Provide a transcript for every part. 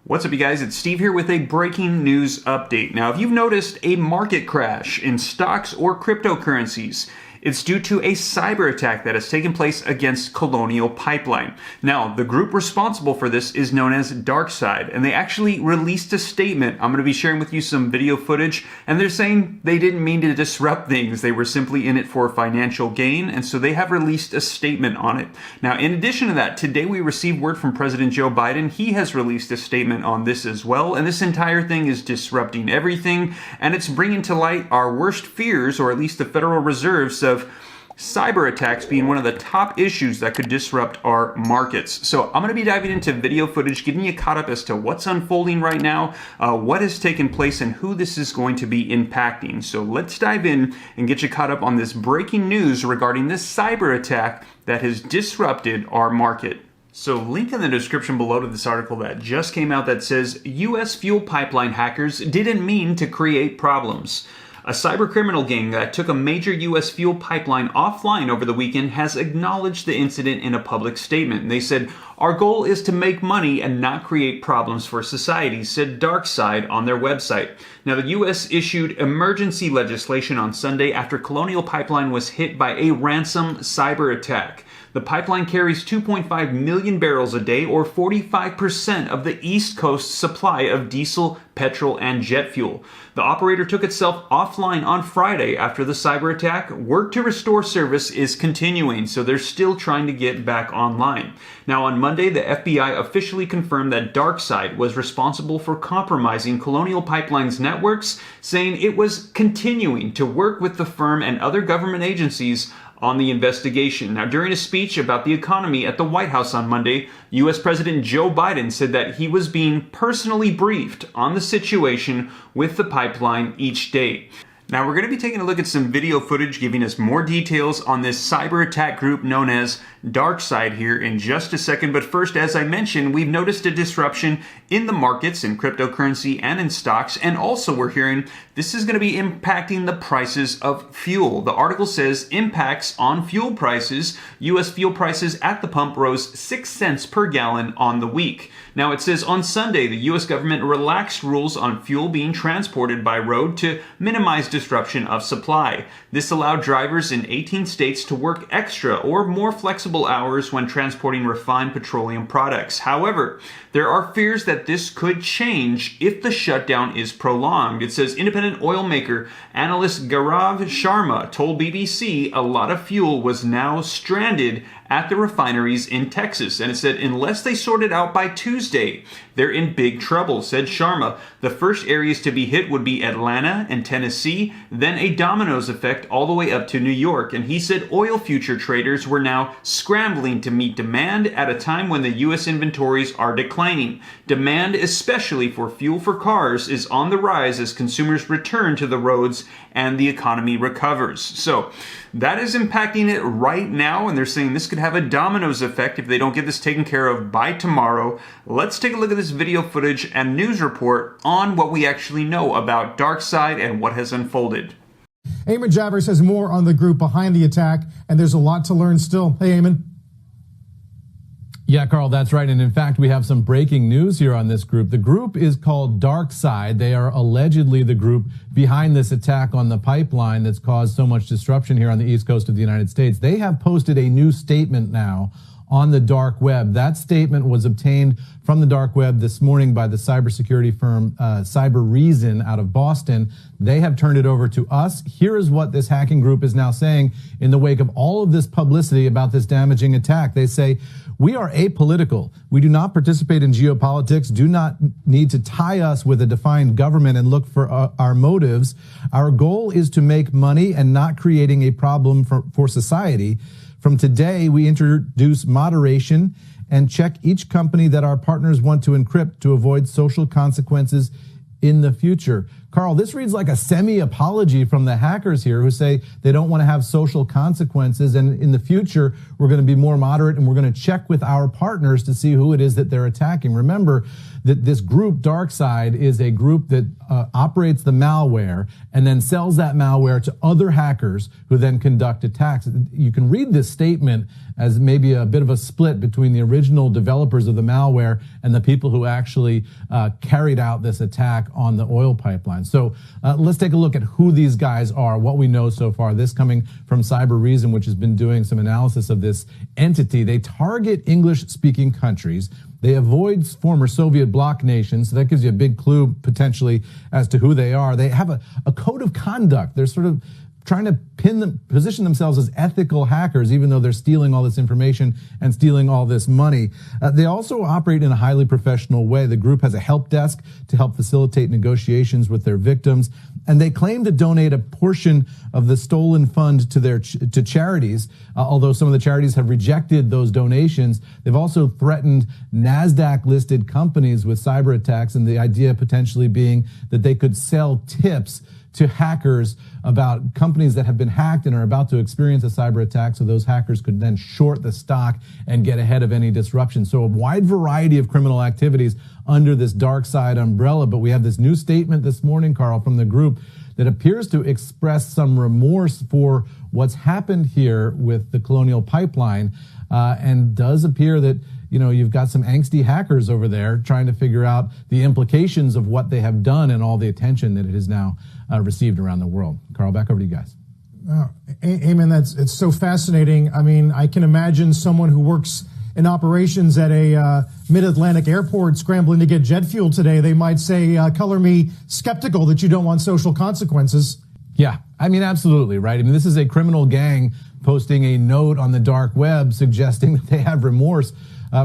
What's up, you guys? It's Steve here with a breaking news update. Now, if you've noticed a market crash in stocks or cryptocurrencies, it's due to a cyber attack that has taken place against Colonial Pipeline. Now, the group responsible for this is known as Darkseid, and they actually released a statement. I'm going to be sharing with you some video footage, and they're saying they didn't mean to disrupt things. They were simply in it for financial gain, and so they have released a statement on it. Now, in addition to that, today we received word from President Joe Biden. He has released a statement on this as well, and this entire thing is disrupting everything, and it's bringing to light our worst fears, or at least the Federal Reserve's, of cyber attacks being one of the top issues that could disrupt our markets. So I'm going to be diving into video footage, getting you caught up as to what's unfolding right now, what has taken place, and who this is going to be impacting. So let's dive in and get you caught up on this breaking news regarding this cyber attack that has disrupted our market. So link in the description below to this article that just came out that says U.S. fuel pipeline hackers didn't mean to create problems. A cybercriminal gang that took a major U.S. fuel pipeline offline over the weekend has acknowledged the incident in a public statement. They said, "Our goal is to make money and not create problems for society," said Darkseid on their website. Now, the U.S. issued emergency legislation on Sunday after Colonial Pipeline was hit by a ransom cyber attack. The pipeline carries 2.5 million barrels a day, or 45% of the East Coast supply of diesel, petrol, and jet fuel. The operator took itself offline on Friday after the cyber attack. Work to restore service is continuing, so they're still trying to get back online. Now, on Monday, the FBI officially confirmed that Darkseid was responsible for compromising Colonial Pipeline's networks, saying it was continuing to work with the firm and other government agencies on the investigation. Now, during a speech about the economy at the White House on Monday, U.S. President Joe Biden said that he was being personally briefed on the situation with the pipeline each day. Now, we're going to be taking a look at some video footage giving us more details on this cyber attack group known as Darkseid here in just a second. But first, as I mentioned, we've noticed a disruption in the markets, in cryptocurrency and in stocks. And also we're hearing this is going to be impacting the prices of fuel. The article says impacts on fuel prices. U.S. fuel prices at the pump rose 6 cents per gallon on the week. Now, it says on Sunday, the U.S. government relaxed rules on fuel being transported by road to minimize disruption of supply. This allowed drivers in 18 states to work extra or more flexible hours when transporting refined petroleum products. However, there are fears that this could change if the shutdown is prolonged. It says independent oil maker analyst Gaurav Sharma told BBC a lot of fuel was now stranded at the refineries in Texas. And it said unless they sort it out by Tuesday, they're in big trouble, said Sharma. The first areas to be hit would be Atlanta and Tennessee, then a dominoes effect all the way up to New York. And he said oil future traders were now scrambling to meet demand at a time when the U.S. inventories are declining. Demand, especially for fuel for cars, is on the rise as consumers return to the roads and the economy recovers. So that is impacting it right now, and they're saying this could have a dominoes effect if they don't get this taken care of by tomorrow. Let's take a look at this video footage and news report on what we actually know about Darkseid and what has unfolded. Eamon Javers has more on the group behind the attack, and there's a lot to learn still. Hey, Eamon. Yeah, Carl, that's right. And in fact, we have some breaking news here on this group. The group is called Darkseid. They are allegedly the group behind this attack on the pipeline that's caused so much disruption here on the East Coast of the United States. They have posted a new statement now on the dark web. That statement was obtained from the dark web this morning by the cybersecurity firm Cyber Reason out of Boston. They have turned it over to us. Here is what this hacking group is now saying in the wake of all of this publicity about this damaging attack. They say, "We are apolitical. We do not participate in geopolitics, do not need to tie us with a defined government and look for our motives. Our goal is to make money and not creating a problem for society. From today, we introduce moderation and check each company that our partners want to encrypt to avoid social consequences in the future." Carl, this reads like a semi-apology from the hackers here who say they don't want to have social consequences, and in the future we're going to be more moderate and we're going to check with our partners to see who it is that they're attacking. Remember that this group, Darkseid, is a group that operates the malware and then sells that malware to other hackers who then conduct attacks. You can read this statement as maybe a bit of a split between the original developers of the malware and the people who actually carried out this attack on the oil pipeline. So let's take a look at who these guys are, what we know so far. This coming from Cyber Reason, which has been doing some analysis of this entity. They target English-speaking countries. They avoid former Soviet bloc nations, so that gives you a big clue potentially as to who they are. They have a code of conduct. They're sort of trying to position themselves as ethical hackers, even though they're stealing all this information and stealing all this money. They also operate in a highly professional way. The group has a help desk to help facilitate negotiations with their victims, and they claim to donate a portion of the stolen fund to charities. Although some of the charities have rejected those donations, they've also threatened NASDAQ-listed companies with cyber attacks, and the idea potentially being that they could sell tips to hackers about companies that have been hacked and are about to experience a cyber attack, so those hackers could then short the stock and get ahead of any disruption. So a wide variety of criminal activities under this Darkseid umbrella. But we have this new statement this morning, Carl, from the group that appears to express some remorse for what's happened here with the Colonial Pipeline, and does appear that you've got some angsty hackers over there trying to figure out the implications of what they have done and all the attention that it has now received around the world. Carl, back over to you guys. Eamon, it's so fascinating. I mean, I can imagine someone who works in operations at a mid-Atlantic airport scrambling to get jet fuel today. They might say, color me skeptical that you don't want social consequences. Yeah, I mean, absolutely, right? I mean, this is a criminal gang posting a note on the dark web suggesting that they have remorse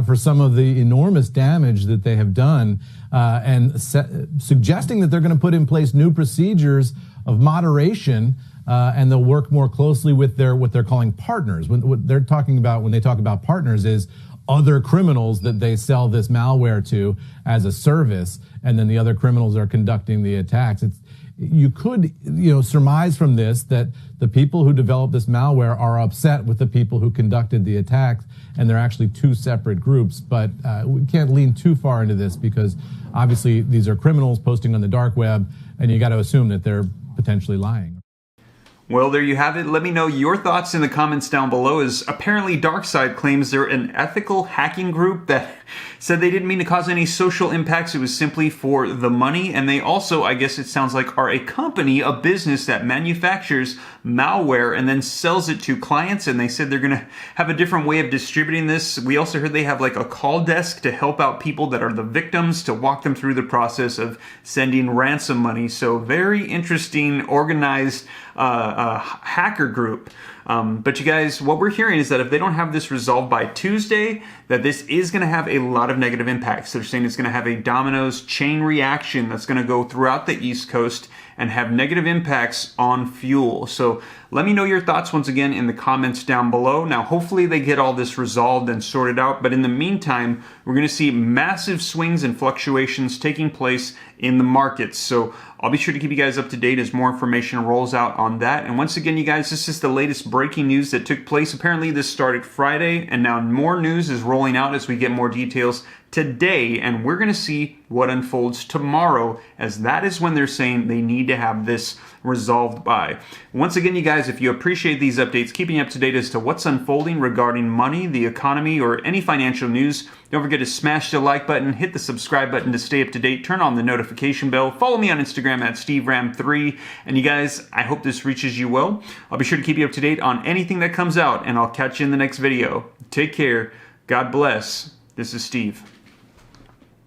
for some of the enormous damage that they have done, and suggesting that they're going to put in place new procedures of moderation, and they'll work more closely with what they're calling partners. What they're talking about when they talk about partners is other criminals that they sell this malware to as a service, and then the other criminals are conducting the attacks. You could, surmise from this that the people who developed this malware are upset with the people who conducted the attacks, and they're actually two separate groups. But we can't lean too far into this because obviously these are criminals posting on the dark web, and you got to assume that they're potentially lying. Well, there you have it. Let me know your thoughts in the comments down below, as apparently Darkseid claims they're an ethical hacking group that said they didn't mean to cause any social impacts. It was simply for the money. And they also, I guess it sounds like, are a company, a business that manufactures malware and then sells it to clients. And they said they're going to have a different way of distributing this. We also heard they have like a call desk to help out people that are the victims, to walk them through the process of sending ransom money. So very interesting, organized hacker group. But you guys, what we're hearing is that if they don't have this resolved by Tuesday, that this is going to have a lot of negative impacts. They're saying it's going to have a dominoes chain reaction that's going to go throughout the East Coast and have negative impacts on fuel. So let me know your thoughts once again in the comments down below. Now, hopefully they get all this resolved and sorted out. But in the meantime, we're going to see massive swings and fluctuations taking place in the markets. So I'll be sure to keep you guys up to date as more information rolls out on that. And once again, you guys, this is the latest breaking news that took place. Apparently this started Friday, and now more news is rolling out as we get more details today, and we're going to see what unfolds tomorrow, as that is when they're saying they need to have this resolved by. Once again, you guys, if you appreciate these updates, keeping you up to date as to what's unfolding regarding money, the economy, or any financial news, don't forget to smash the like button, hit the subscribe button to stay up to date, turn on the notification bell, follow me on Instagram at SteveRam3, and you guys, I hope this reaches you well. I'll be sure to keep you up to date on anything that comes out, and I'll catch you in the next video. Take care. God bless. This is Steve.